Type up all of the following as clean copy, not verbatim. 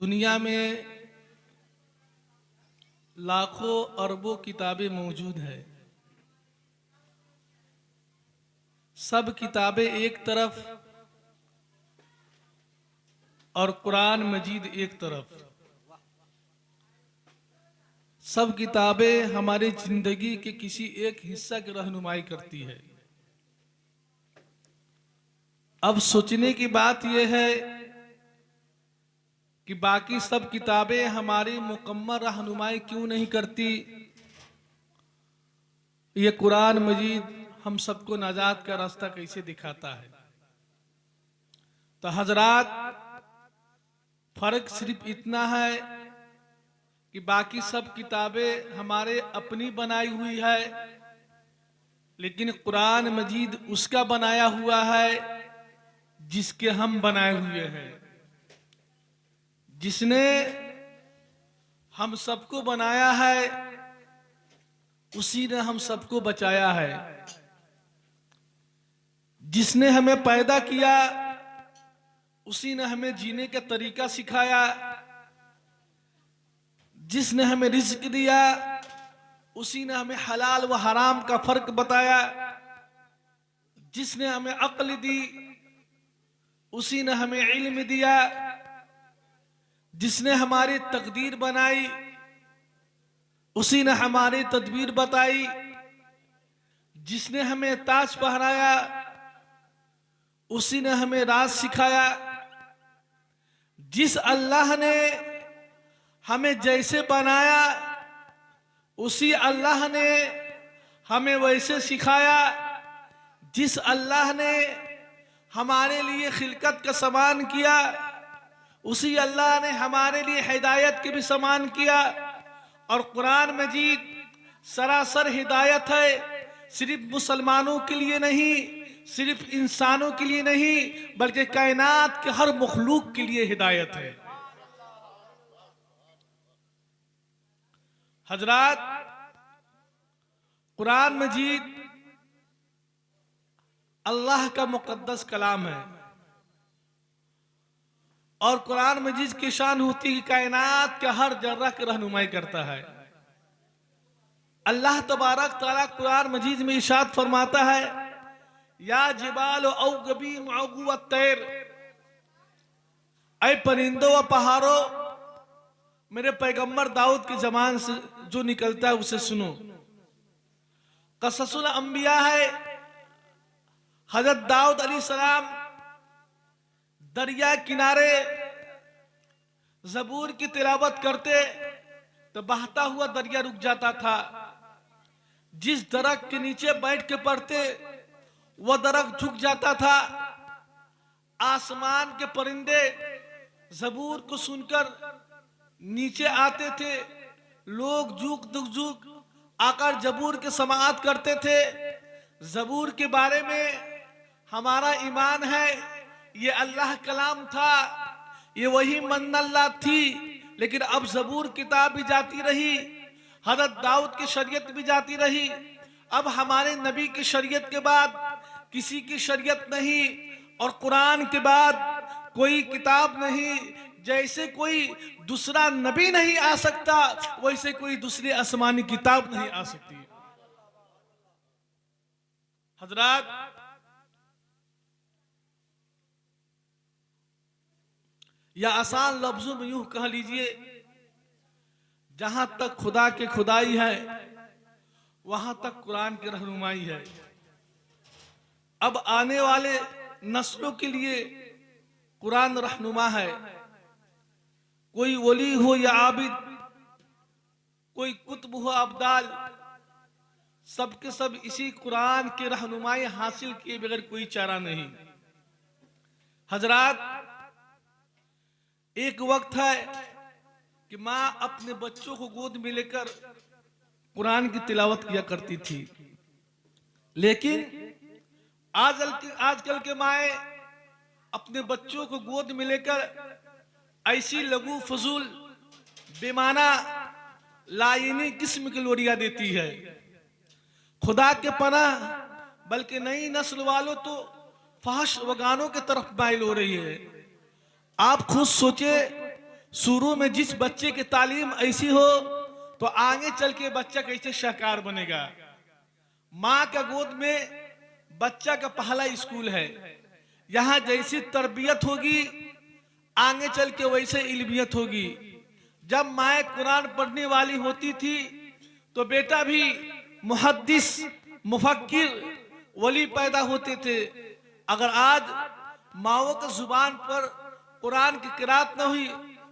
दुनिया में लाखों अरबों किताबें मौजूद है। सब किताबें एक तरफ और कुरान मजीद एक तरफ। सब किताबें हमारी जिंदगी के किसी एक हिस्सा की रहनुमाई करती है। अब सोचने की बात यह है कि बाकी सब किताबें हमारी मुकम्मल रहनुमाई क्यों नहीं करती। ये कुरान मजीद हम सबको नजात का रास्ता कैसे दिखाता है। तो हजरात, फर्क सिर्फ इतना है कि बाकी सब किताबें हमारे अपनी बनाई हुई है, लेकिन कुरान मजीद उसका बनाया हुआ है जिसके हम बनाए हुए हैं। जिसने हम सबको बनाया है उसी ने हम सबको बचाया है। जिसने हमें पैदा किया उसी ने हमें जीने का तरीका सिखाया। जिसने हमें रिज़्क दिया उसी ने हमें हलाल व हराम का फर्क बताया। जिसने हमें अक्ल दी उसी ने हमें इल्म दिया। जिसने हमारी तकदीर बनाई उसी ने हमारी तदबीर बताई। जिसने हमें ताज पहनाया उसी ने हमें राज सिखाया। जिस अल्लाह ने हमें जैसे बनाया उसी अल्लाह ने हमें वैसे सिखाया। जिस अल्लाह ने हमारे लिए खिलकत का सामान किया उसी अल्लाह ने हमारे लिए हिदायत के भी सामान किया। और कुरान मजीद सरासर हिदायत है, सिर्फ मुसलमानों के लिए नहीं, सिर्फ इंसानों के लिए नहीं, बल्कि कायनात के हर मखलूक के लिए हिदायत है। हजरात, कुरान मजीद अल्लाह का मुकद्दस कलाम है और कुरान मजीद की शान होती है कि कायनात के हर जर्रा की रहनुमाई करता है। अल्लाह तबारक तआला कुरान मजीद में इरशाद फरमाता है, या जिबाल औगबी मअगु तैर, ऐ परिंदों व पहाड़ों, मेरे पैगंबर दाऊद की जबान से जो निकलता है उसे सुनो। कससुल अंबिया है, हजरत दाऊद अलैहिस्सलाम दरिया किनारे ज़बूर की तिलावत करते तो बहता हुआ दरिया रुक जाता था। जिस दरख्त के नीचे बैठ के पढ़ते वह दरख्त झुक जाता था। आसमान के परिंदे ज़बूर को सुनकर नीचे आते थे। लोग झुक आकर ज़बूर के समाअत करते थे। ज़बूर के बारे में हमारा ईमान है, ये अल्लाह कलाम था, ये वही मन्नल्लाह थी। लेकिन अब ज़बूर किताब भी जाती रही, हज़रत दाऊद की शरीयत भी जाती रही। अब हमारे नबी की शरीयत के बाद किसी की शरीयत नहीं और कुरान के बाद कोई किताब नहीं। जैसे कोई दूसरा नबी नहीं आ सकता वैसे कोई दूसरी आसमानी किताब नहीं आ सकती। हजरात, या आसान लफ्जों में यूं कह लीजिए, जहां तक खुदा की खुदाई है वहां तक कुरान की रहनुमाई है। अब आने वाले नस्लों के लिए कुरान रहनुमा है। कोई वली हो या आबिद, कोई कुतुब हो अब्दाल, सबके सब इसी कुरान की रहनुमाई हासिल किए बगैर कोई चारा नहीं। हजरात, एक वक्त है कि माँ अपने बच्चों को गोद में लेकर कुरान की तिलावत किया करती थी, लेकिन आजकल के माए अपने बच्चों को गोद में लेकर ऐसी लघु फजूल बेमाना लाइनी किस्म की लोरियां देती है। खुदा के पनाह, बल्कि नई नस्ल वालों तो फहश व गानों की तरफ माइल हो रही है। आप खुद सोचे शुरू में जिस बच्चे की तालीम ऐसी हो तो आगे चल के बच्चा कैसे शाहकार बनेगा। माँ का गोद में बच्चा का पहला स्कूल है। यहाँ जैसी तरबियत होगी आगे चल के वैसे इल्मियत होगी। जब माँ कुरान पढ़ने वाली होती थी तो बेटा भी मुहद्दिस, मुफक्किर, वली पैदा होते थे। अगर आज माओ की जुबान पर कुरान की किरात न हुई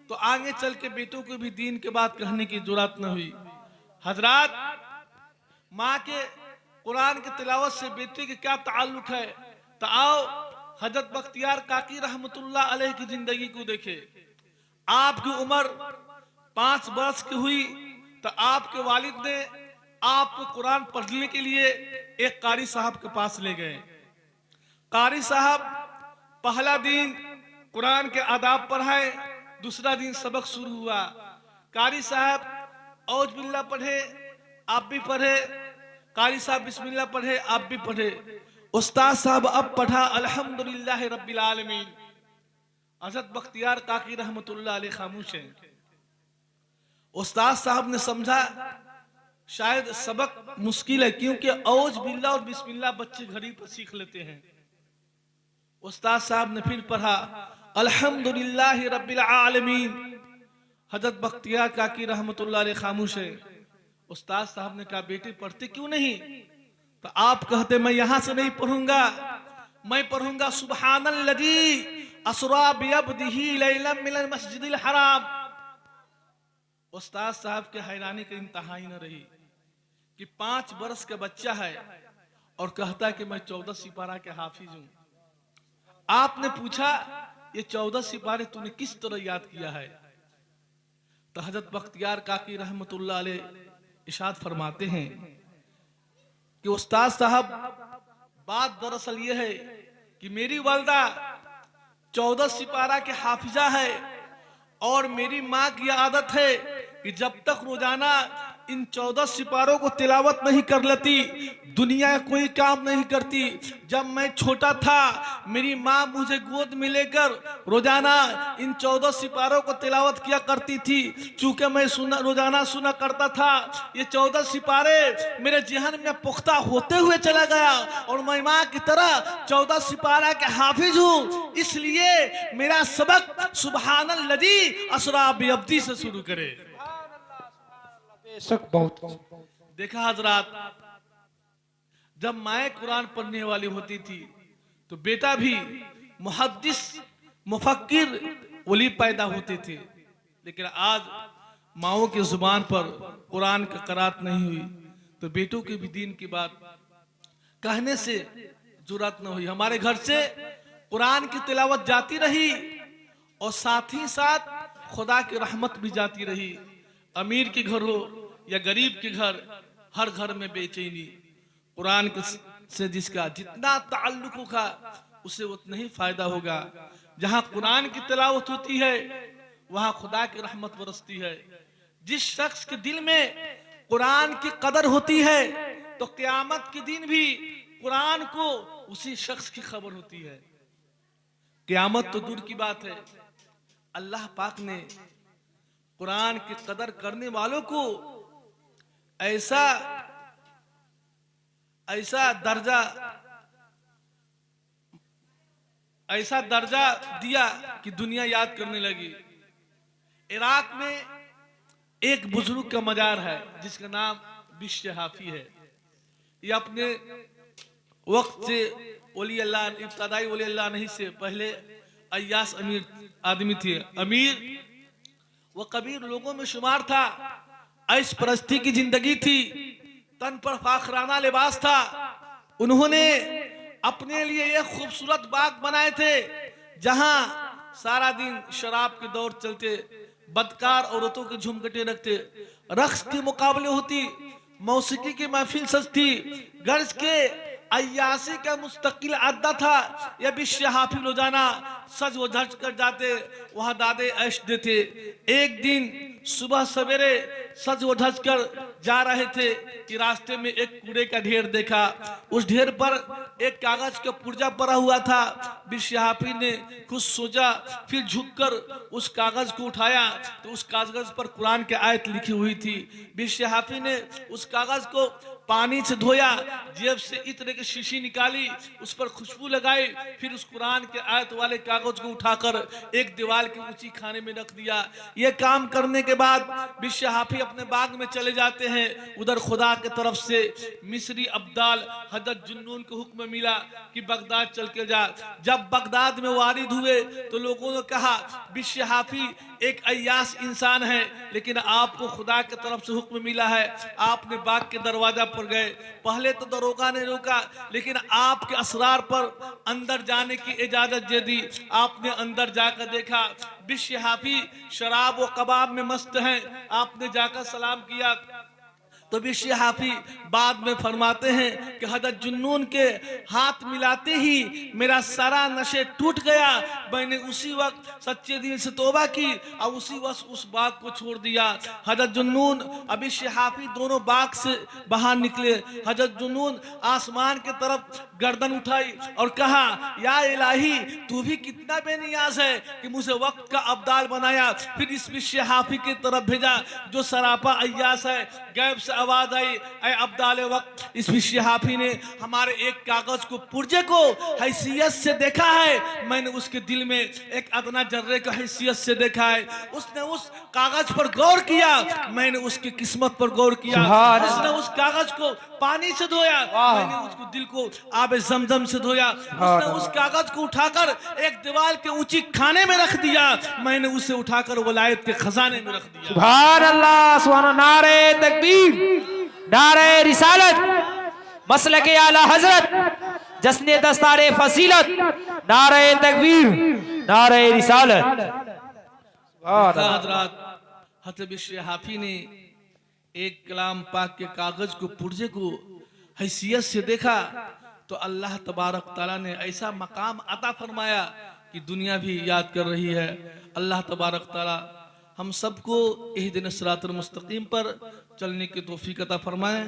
तो आगे चल के बेटों को भी दीन के बात कहने की जुरात न हुई। हजरात, माँ के कुरान की तिलावत से बेटे के क्या ताल्लुक है? तो आओ हजरत बख्तियार काकी रहमतुल्लाह अलैह की जिंदगी को देखे। आपकी उम्र 5 वर्ष की हुई तो आपके वालिद ने आपको कुरान पढ़ने के लिए एक कारी साहब के पास ले गए। कारी साहब पहला दिन कुरान के आदाब पढ़ाए, दूसरा दिन सबक शुरू हुआ। कारी साहब औज बिल्ला पढ़े, आप भी पढ़े। कारी साहब बिस्मिल्लाह पढ़े, आप भी पढ़े। उस्ताद साहब अब पढ़ा अल्हम्दुलिल्लाह रब्बिल आलमीन। हज़रत बख्तियार काकी रहमतुल्लाह अलैह खामोश है। उस्ताद साहब ने समझा शायद सबक मुश्किल है, क्योंकि औज बिल्ला और बिस्मिल्लाह बच्चे घड़ी पर सीख लेते हैं। उस्ताद साहब ने फिर पढ़ा अल्हम्दुलिल्लाह रब्बिल आलमीन। हज़रत बख्तियार काकी रहमतुल्लाह अलैह खामोश है। उस्ताद साहब ने कहा बेटे पढ़ते क्यों नहीं? तो आप कहते मैं यहां से नहीं पढ़ूंगा, मैं पढ़ूंगा सुब्हानल्लज़ी अस्रा बिअब्दिही लैलन मिनल मस्जिदिल हराम। उस्ताद साहब के हैरानी की इंतहा ही न रही कि 5 वर्ष का बच्चा है और कहता है कि मैं 14 सिपारा के हाफिज हूं। आपने पूछा ये 14 सिपारे तूने किस तरह याद किया है? तो हज़रत बख्तियार काकी रहमतुल्लाह अलैह इशाद फरमाते हैं कि उस्ताद साहब बात दरअसल ये है कि मेरी वालदा 14 सिपारा के हाफिजा है और मेरी माँ की आदत है कि जब तक रोजाना इन 14 सिपारों को तिलावत नहीं कर लेती दुनिया कोई काम नहीं करती। जब मैं छोटा था मेरी माँ मुझे गोद में लेकर रोजाना इन 14 सिपारों को तिलावत किया करती थी। चूंकि मैं रोजाना सुना करता था, ये 14 सिपारे मेरे जहन में पुख्ता होते हुए चला गया और मैं माँ की तरह 14 सिपारा के हाफिज हूँ। इसलिए मेरा सबक सुब्हानल्लज़ी अस्रा बिअब्दी से शुरू करे। बहुत देखा हजरात, जब माए कुरान पढ़ने वाली होती थी तो बेटा भी मुहद्दिस, मुफक्किर, वली पैदा होते थे। लेकिन आज माओ की जुबान पर कुरान की क़रात नहीं हुई तो बेटों के भी दीन की बात कहने से जुर्रत न हुई। हमारे घर से कुरान की तिलावत जाती रही और साथ ही साथ खुदा की रहमत भी जाती रही। अमीर के घर हो या गरीब के घर, हर घर में बेचैनी। कुरान से जिसका जितना ताल्लुक होगा उसे उतना ही फायदा होगा। जहां कुरान की तिलावत होती है वहां खुदा की रहमत बरसती है। जिस शख्स के दिल में कुरान की कदर होती है तो क़यामत के दिन भी कुरान को उसी शख्स की खबर होती है। क़यामत तो दूर की बात है, अल्लाह पाक ने कुरान की कदर करने वालों को ऐसा दर्जा दिया कि दुनिया याद करने लगी। इराक में एक बुजुर्ग का मजार है जिसका नाम बिश्र हाफी है। ये अपने वक्त से वली अल्लाह, इब्तदाई वली अल्लाह नहीं से पहले अय्यास अमीर आदमी थे। अमीर वो कबीर लोगों में शुमार था। ऐश परस्ती की जिंदगी थी, तन पर फाखराना लिबास था। उन्होंने अपने लिए एक खूबसूरत बाग बनाए थे जहां सारा दिन शराब के दौर चलते, बदकार औरतों के झुमकटे रखते, रक्स के मुकाबले होती, मौसीकी की महफिल सजती, गर्ज के अय्यासी का मुस्तकिल अड्डा था। यह बिश्र हाफी रोजाना सज व धज कर जाते, वहां दादे ऐश देते। एक दिन सुबह सवेरे सज वो धज कर जा रहे थे कि रास्ते में एक कूड़े का ढेर देखा। उस ढेर पर एक कागज का पुर्जा पड़ा हुआ था। बिशहाफी ने कुछ सोचा, फिर झुककर उस कागज को उठाया तो उस कागज पर कुरान की आयत लिखी हुई थी। बिशहाफी ने उस कागज को पानी से धोया, जेब से इत्र की शीशी निकाली, उस पर खुशबू लगाई, फिर उस कुरान के आयत वाले कागज को उठाकर एक दीवार की ऊंची खाने में रख दिया। यह काम करने के बाद बिशहाफी अपने बाग में चले जाते हैं। उधर खुदा के तरफ से मिस्री अब्दाल हजरत जुन्नून को हुक्म मिला कि बगदाद चल के जा। जब बगदाद में वारिद हुए तो लोगों ने कहा बिशहाफी एक अय्यास इंसान है, लेकिन आपको खुदा की तरफ से हुक्म मिला है। आपने बाग के दरवाजा पर गए, पहले तो दरोगा ने रोका, लेकिन आपके असरार पर अंदर जाने की इजाजत दे दी। आपने अंदर जाकर देखा बिशहाफी शराब व कबाब में मस्त हैं। आपने जाकर सलाम किया तो बिशहाफी बाद में फरमाते हैं कि हजरत जुन्नून के हाथ मिलाते ही मेरा सारा नशे टूट गया। मैंने उसी वक्त सच्चे दिल से तौबा की और उसी वक्त उस बाग को छोड़ दिया। हजरत जुन्नून और बिशहाफी दोनों बाग से बाहर निकले। हजरत जुन्नून आसमान के तरफ गर्दन उठाई और कहा, या इलाही तू भी कितना बेनियाज है कि मुझे वक्त का अब्दाल बनाया। फिर इस बिशहाफी की तरफ भेजा जो सरापा अय्यास है। गैब से आवाज आई, ऐ अब्दाल वक्त, इस बिशहाफी ने हमारे एक कागज को पुर्जे को हैसियत से देखा है। मैंने उसके दिल में एक अदना जर्रे का हैसियत से देखा है। उसने उस कागज पर गौर किया, मैंने उसकी किस्मत पर गौर किया। उसने उस कागज को पानी से धोया, मैंने उसको दिल को आबे जमजम से धोया। उसने उस कागज को उठाकर एक दीवार के ऊंची खाने में रख दिया, मैंने उसे उठाकर वलायत के खजाने में रख दिया। सुभान अल्लाह, सुभान अल्लाह, नारे तकबीर, नारे रिसालत, मसलके आला हजरत, जस्ने दस्तारे फसीलत, नारे तकबीर, नारे रिसालत। हजरत हजरत बिशहाफी ने एक कलाम पाक के कागज को पुर्जे को हैसियत से देखा तो अल्लाह तबारक ताला ने ऐसा मकाम अता फरमाया कि दुनिया भी याद कर रही है। अल्लाह तबारक ताला हम सबको इहदिन सिरातुल मुस्तकीम पर चलने की तौफीक अता फरमाए।